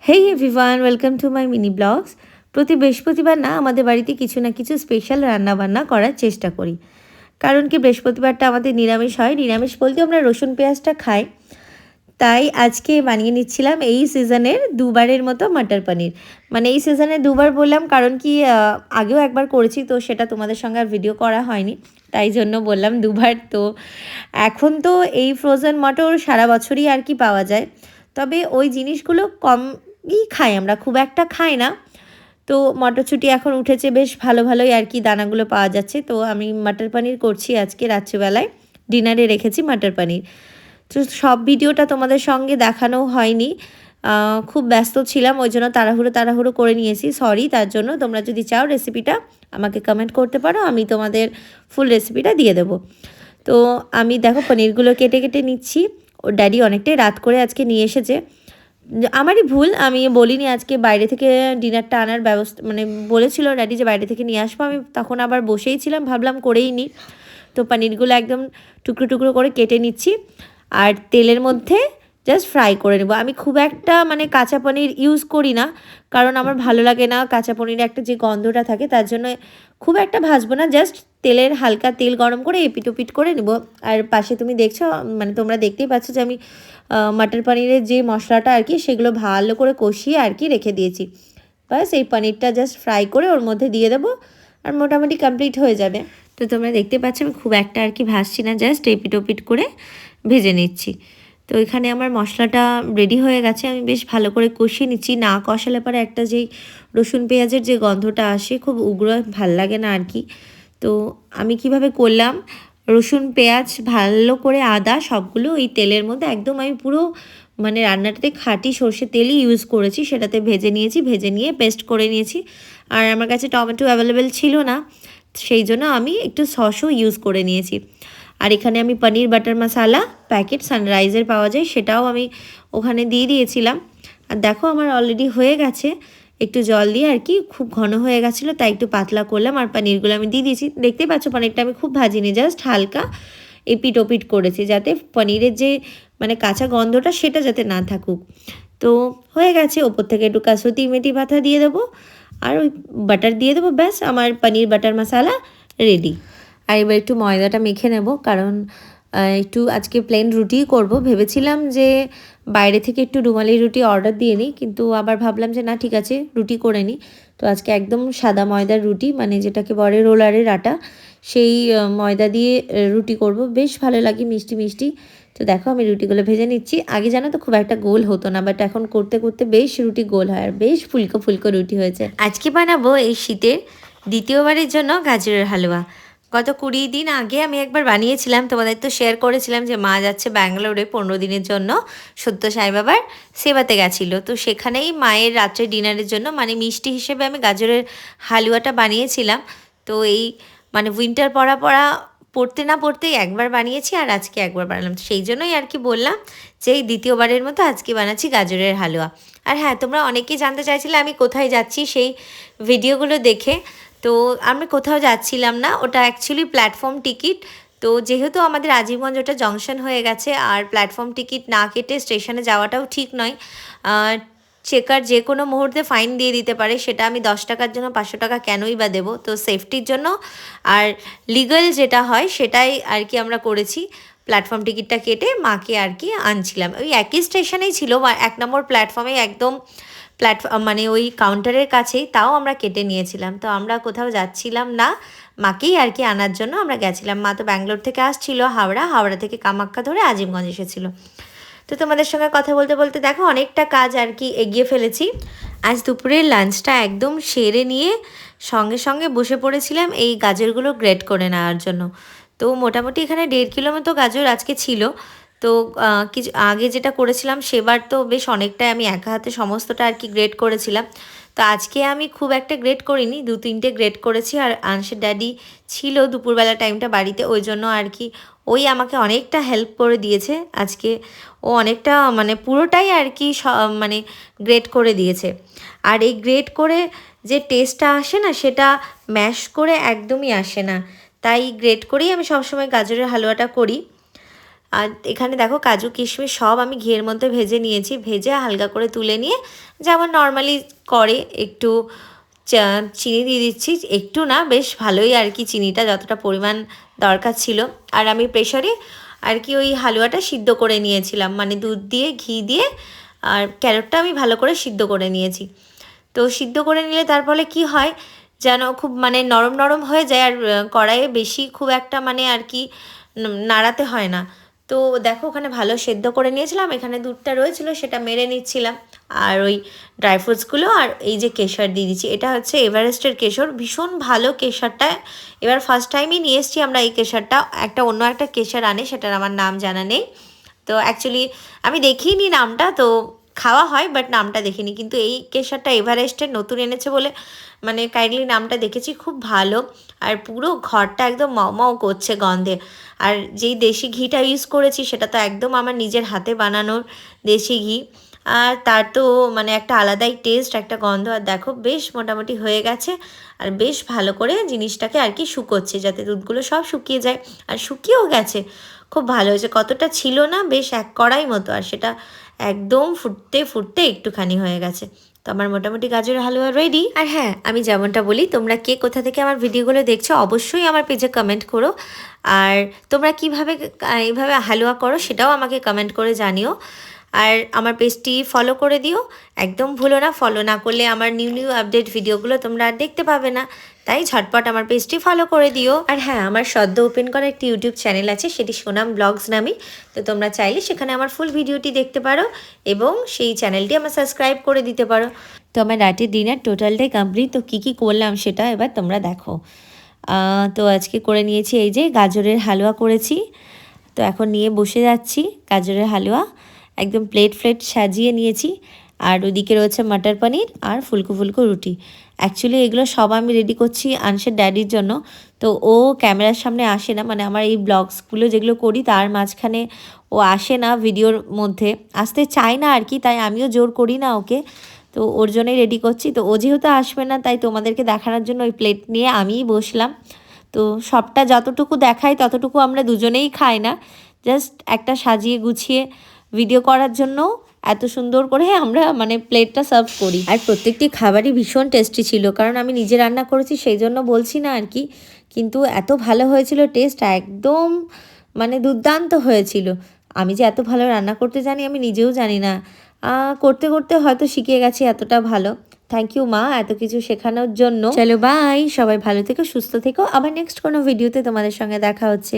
Hey everyone, welcome to my mini blogs. প্রতি বৃহস্পতিবার না আমাদের বাড়িতে কিছু না কিছু স্পেশাল রান্নাবান্না করার চেষ্টা করি। কারণ কি বৃহস্পতিবারটা আমাদের নিরামিষ হয়। নিরামিষ বলতে আমরা রসুন পেঁয়াজটা খাই। তাই আজকে বানিয়ে নিচ্ছিলাম এই সিজনের দুবারের মতো মটর পনির। মানে এই সিজনে দুবার বললাম কারণ কি আগেও একবার করেছি, তো সেটা তোমাদের সঙ্গে আর ভিডিও করা হয়নি, তাই জন্য বললাম দুবার। তো এখন তো এই ফ্রোজেন মটর সারা বছরই আর কি পাওয়া যায়, তবে ওই জিনিসগুলো কমই খাই, আমরা খুব একটা খাই না। তো মটরশুঁটি এখন উঠেছে বেশ ভালো ভালোই আর কি, দানাগুলো পাওয়া যাচ্ছে। তো আমি মটর পনির করছি আজকে রাত্রিবেলায়, ডিনারে রেখেছি মটর পনির। তো সব ভিডিওটা তোমাদের সঙ্গে দেখানো হয়নি, খুব ব্যস্ত ছিলাম, ওই জন্য তাড়াহুড়ো করে নিয়েছি, সরি তার জন্য। তোমরা যদি চাও রেসিপিটা আমাকে কমেন্ট করতে পারো, আমি তোমাদের ফুল রেসিপিটা দিয়ে দেবো। তো আমি দেখো পনিরগুলো কেটে কেটে নিচ্ছি। ওর ড্যাডি অনেকটাই রাত করে আজকে নিয়ে এসেছে, আমারই ভুল, আমি বলিনি আজকে বাইরে থেকে ডিনারটা আনার ব্যবস্থা, মানে বলেছিল ড্যাডি যে বাইরে থেকে নিয়ে আসবো, আমি তখন আবার বসেই ছিলাম, ভাবলাম করেই নিই। তো পনিরগুলো একদম টুকরো টুকরো করে কেটে নিচ্ছি আর তেলের মধ্যে জাস্ট ফ্রাই করে নেব। আমি খুব একটা মানে কাঁচা পনির ইউজ করি না, কারণ আমার ভালো লাগে না কাঁচা পনিরে একটা যে গন্ধটা থাকে, তার জন্য খুব একটা ভাজবো না, জাস্ট তেলের হালকা তেল গরম করে এপিট ওপিট করে নেব। আর পাশে তুমি দেখছো, মানে তোমরা দেখতেই পাচ্ছ যে আমি মটর পনিরের যে মশলাটা আর কি সেগুলো ভালো করে কষিয়ে আর কি রেখে দিয়েছি। বাস এই পনিরটা জাস্ট ফ্রাই করে ওর মধ্যে দিয়ে দেবো আর মোটামুটি কমপ্লিট হয়ে যাবে। তো তোমরা দেখতে পাচ্ছ আমি খুব একটা আর কি ভাজছি না, জাস্ট এপিট ওপিট করে ভেজে নিচ্ছি। তো এখানে আমার মশলাটা রেডি হয়ে গেছে, আমি বেশ ভালো করে কষিয়ে নিচ্ছি। না কষালে পরে একটা যেই রসুন পেঁয়াজের যে গন্ধটা আসে খুব উগ্র, ভাল লাগে না আর কি। তো আমি কিভাবে করলাম, রসুন পেঁয়াজ ভালো করে আদা সবগুলো এই তেলের মধ্যে একদম আমি পুরো মানে রান্নাটাতে খাঁটি সর্ষের তেলই ইউজ করেছি, সেটাতে ভেজে নিয়েছি, ভেজে নিয়ে পেস্ট করে নিয়েছি। আর আমার কাছে টমেটো অ্যাভেলেবেল ছিল না, সেই জন্য আমি একটু সসও ইউজ করে নিয়েছি। আর এখানে আমি পনির বাটার মশালা প্যাকেট সানরাইজের পাওয়া যায়, সেটাও আমি ওখানে দিয়ে দিয়েছিলাম। আর দেখো আমার অলরেডি হয়ে গেছে, একটু জল দিয়ে আর কি, খুব ঘন হয়ে গেছিলো তাই একটু পাতলা করলাম। আর পনিরগুলো আমি দিয়ে দিয়েছি, দেখতেই পাচ্ছ পনিরটা আমি খুব ভাজিনি, জাস্ট হালকা এপিট ওপিট করেছি, যাতে পনিরের যে মানে কাঁচা গন্ধটা সেটা যাতে না থাকুক। তো হয়ে গেছে, ওপর থেকে একটু কাসুতি মেথি পাতা দিয়ে দেবো আর ওই বাটার দিয়ে দেবো, ব্যাস আমার পনির বাটার মশালা রেডি। আর এবার একটু ময়দাটা মেখে নেব, কারণ একটু আজকে প্লেন রুটিই করব। ভেবেছিলাম যে বাইরে থেকে একটু রুমালি রুটি অর্ডার দিয়ে নিই, কিন্তু আবার ভাবলাম যে না ঠিক আছে রুটি করে নিই। তো আজকে একদম সাদা ময়দার রুটি, মানে যেটাকে বলে রোলারের আটা, সেই ময়দা দিয়ে রুটি করব, বেশ ভালো লাগে মিষ্টি মিষ্টি। তো দেখো আমি রুটিগুলো ভেজে নিচ্ছি। আগে জানো তো খুব একটা গোল হতো না, বাট এখন করতে করতে বেশ রুটি গোল হয় আর বেশ ফুলকো ফুলকো রুটি হয়েছে। আজকে বানাবো এই শীতের দ্বিতীয়বারের জন্য গাজরের হালুয়া। গত 20 দিন আগে আমি একবার বানিয়েছিলাম, তোমাদের তো শেয়ার করেছিলাম যে মা যাচ্ছে ব্যাঙ্গালোরে 15 দিনের জন্য, সত্য সাই বাবার সেবাতে গেছিলো। তো সেখানেই মায়ের রাত্রে ডিনারের জন্য মানে মিষ্টি হিসেবে আমি গাজরের হালুয়াটা বানিয়েছিলাম। তো এই মানে উইন্টার পড়তে না পড়তেই একবার বানিয়েছি আর আজকে একবার বানালাম, তো সেই জন্যই আর কি বললাম যে এই দ্বিতীয়বারের মতো আজকে বানাচ্ছি গাজরের হালুয়া। আর হ্যাঁ, তোমরা অনেকেই জানতে চাইছিলে আমি কোথায় যাচ্ছি, সেই ভিডিওগুলো দেখে। তো আমরা কোথাও যাচ্ছিলাম না, ওটা অ্যাকচুয়ালি প্ল্যাটফর্ম টিকিট। তো যেহেতু আমাদের আজিমগঞ্জ ওটা জংশন হয়ে গেছে, আর প্ল্যাটফর্ম টিকিট না কেটে স্টেশনে যাওয়াটাও ঠিক নয়, চেকার যে কোনো মুহূর্তে ফাইন দিয়ে দিতে পারে, সেটা আমি 10 টাকার জন্য 500 টাকা কেনই বা দেবো। তো সেফটির জন্য আর লিগাল যেটা হয় সেটাই আর কি আমরা করেছি, প্ল্যাটফর্ম টিকিটটা কেটে মাকে আর কি আনছিলাম। ওই একই স্টেশনেই ছিল, 1 নম্বর প্ল্যাটফর্মে একদম মানে ওই কাউন্টারের কাছেই, তাও আমরা কেটে নিয়েছিলাম। তো আমরা কোথাও যাচ্ছিলাম না, মাকেই আর কি আনার জন্য আমরা গেছিলাম। মা তো ব্যাঙ্গালোর থেকে আসছিল, হাওড়া থেকে কামাখ্যা ধরে আজিমগঞ্জ এসেছিলো। তো তোমাদের সঙ্গে কথা বলতে বলতে দেখো অনেকটা কাজ আর কি এগিয়ে ফেলেছি। আজ দুপুরের লাঞ্চটা একদম সেরে নিয়ে সঙ্গে সঙ্গে বসে পড়েছিলাম এই গাজরগুলো গ্রেট করে নেওয়ার জন্য। তো মোটামুটি এখানে 1.5 কিলো মতো গাজর আজকে ছিল। তো কিছু আগে যেটা করেছিলাম সেবার তো বেশ অনেকটাই আমি একা হাতে সমস্তটা আর কি গ্রেট করেছিলাম। তো আজকে আমি খুব একটা গ্রেট করিনি, 2-3টে গ্রেট করেছি। আর আংশের ড্যাডি ছিল দুপুরবেলা টাইমটা বাড়িতে, ওই জন্য আর কি ওই আমাকে অনেকটা হেল্প করে দিয়েছে আজকে। ও অনেকটা মানে পুরোটাই আর কি মানে গ্রেট করে দিয়েছে। আর এই গ্রেট করে যে টেস্টটা আসে না, সেটা ম্যাশ করে একদমই আসে না, তাই গ্রেট করেই আমি সবসময় গাজরের হালুয়াটা করি। আর এখানে দেখো কাজু কিশমিশ সব আমি ঘিয়ের মধ্যে ভেজে নিয়েছি, ভেজে হালকা করে তুলে নিয়ে যেমন নর্মালি করে একটু চিনি দিয়ে দিচ্ছি, একটু না বেশ ভালোই আর কি, চিনিটা যতটা পরিমাণ দরকার ছিল। আর আমি প্রেশারে আর কি ওই হালুয়াটা সিদ্ধ করে নিয়েছিলাম, মানে দুধ দিয়ে ঘি দিয়ে, আর ক্যারটটা আমি ভালো করে সিদ্ধ করে নিয়েছি। তো সিদ্ধ করে নিলে তার ফলে কী হয় যেন খুব মানে নরম নরম হয়ে যায়, আর কড়াইয়ে বেশি খুব একটা মানে আর কি নাড়াতে হয় না। তো দেখো ওখানে ভালো সেদ্ধ করে নিয়েছিলাম, এখানে দুধটা রয়েছিল সেটা মেরে নিচ্ছিলাম, আর ওই ড্রাই ফ্রুটসগুলো আর এই যে কেশর দিয়ে দিচ্ছি। এটা হচ্ছে এভারেস্টের কেশর, ভীষণ ভালো কেশরটা। এবার ফার্স্ট টাইমই নিয়ে এসেছি আমরা এই কেশরটা, একটা অন্য একটা কেশর আনে, সেটার আমার নাম জানা নেই। তো অ্যাকচুয়ালি আমি দেখিনি নামটা, তো খাওয়া হয় বাট নামটা দেখিনি, কিন্তু এই কেশরটা এভারেস্টের নতুন এনেছে বলে মানে কাইন্ডলি নামটা দেখেছি, খুব ভালো। আর পুরো ঘরটা একদম মাও করছে গন্ধে। আর যেই দেশি ঘিটা ইউজ করেছি সেটা তো একদম আমার নিজের হাতে বানানোর দেশি ঘি, আর তার তো মানে একটা আলাদাই টেস্ট, একটা গন্ধ। আর দেখো বেশ মোটামুটি হয়ে গেছে, আর বেশ ভালো করে জিনিসটাকে আর কি শুকোচ্ছে যাতে দুধগুলো সব শুকিয়ে যায়, আর শুকিয়েও গেছে, খুব ভালো হয়েছে। কতটা ছিল না, বেশ এক কড়াই মতো, আর সেটা একদম ফুটতে ফুটতে একটুখানি হয়ে গেছে। তো আমার মোটামুটি গাজরের হালুয়া রেডি। আর হ্যাঁ, আমি যেমনটা বলি, তোমরা কে কোথা থেকে আমার ভিডিওগুলো দেখছো অবশ্যই আমার পেজে কমেন্ট করো, আর তোমরা কিভাবে এইভাবে হালুয়া করো সেটাও আমাকে কমেন্ট করে জানিও। আর আমার পেজটি ফলো করে দিও, একদম ভুলো না, ফলো না করলে আমার নিউ আপডেট ভিডিওগুলো তোমরা আর দেখতে পাবে না, তাই ঝটপট আমার পেজটি ফলো করে দিও। আর হ্যাঁ, আমার সদ্য ওপেন করা একটি ইউটিউব চ্যানেল আছে, সেটি সোনাম ব্লগস নামে, তো তোমরা চাইলে সেখানে আমার ফুল ভিডিওটি দেখতে পারো এবং সেই চ্যানেলটি আমার সাবস্ক্রাইব করে দিতে পারো। তো আমার রাতের ডিনার টোটালটাই কমপ্লিট, তো কী করলাম সেটা এবার তোমরা দেখো। তো আজকে করে নিয়েছি এই যে গাজরের হালুয়া করেছি, তো এখন নিয়ে বসে যাচ্ছি গাজরের হালুয়া, একদম প্লেট সাজিয়ে নিয়েছি। আর ওদিকে রয়েছে মটর পনির আর ফুলকো ফুলকো রুটি। অ্যাকচুয়ালি এগুলো সব আমি রেডি করছি আনসের ড্যাডির জন্য, তো ও ক্যামেরার সামনে আসে না, মানে আমার এই ব্লগসগুলো যেগুলো করি তার মাঝখানে ও আসে না, ভিডিওর মধ্যে আসতে চায় না আর কি, তাই আমিও জোর করি না ওকে, তো ওর জন্যই রেডি করছি। তো ও যেহেতু আসবে না, তাই তোমাদেরকে দেখানোর জন্য ওই প্লেট নিয়ে আমিই বসলাম। তো সবটা যতটুকু দেখাই ততটুকু আমরা দুজনেই খাই না, জাস্ট একটা সাজিয়ে গুছিয়ে ভিডিও করার জন্য এত সুন্দর করে আমরা মানে প্লেটটা সার্ভ করি। আর প্রত্যেকটি খাবারই ভীষণ টেস্টি ছিল, কারণ আমি নিজে রান্না করেছি সেই জন্য বলছি না আর কি, কিন্তু এত ভালো হয়েছিল, টেস্ট একদম মানে দুর্দান্ত হয়েছিল। আমি যে এত ভালো রান্না করতে জানি আমি নিজেও জানি না, করতে করতে হয়তো শিখে গেছি এতটা ভালো। থ্যাংক ইউ মা এত কিছু শেখানোর জন্য। চলো বাই, সবাই ভালো থেকো, সুস্থ থেকো, আবার নেক্সট কোনো ভিডিওতে তোমাদের সঙ্গে দেখা হচ্ছে।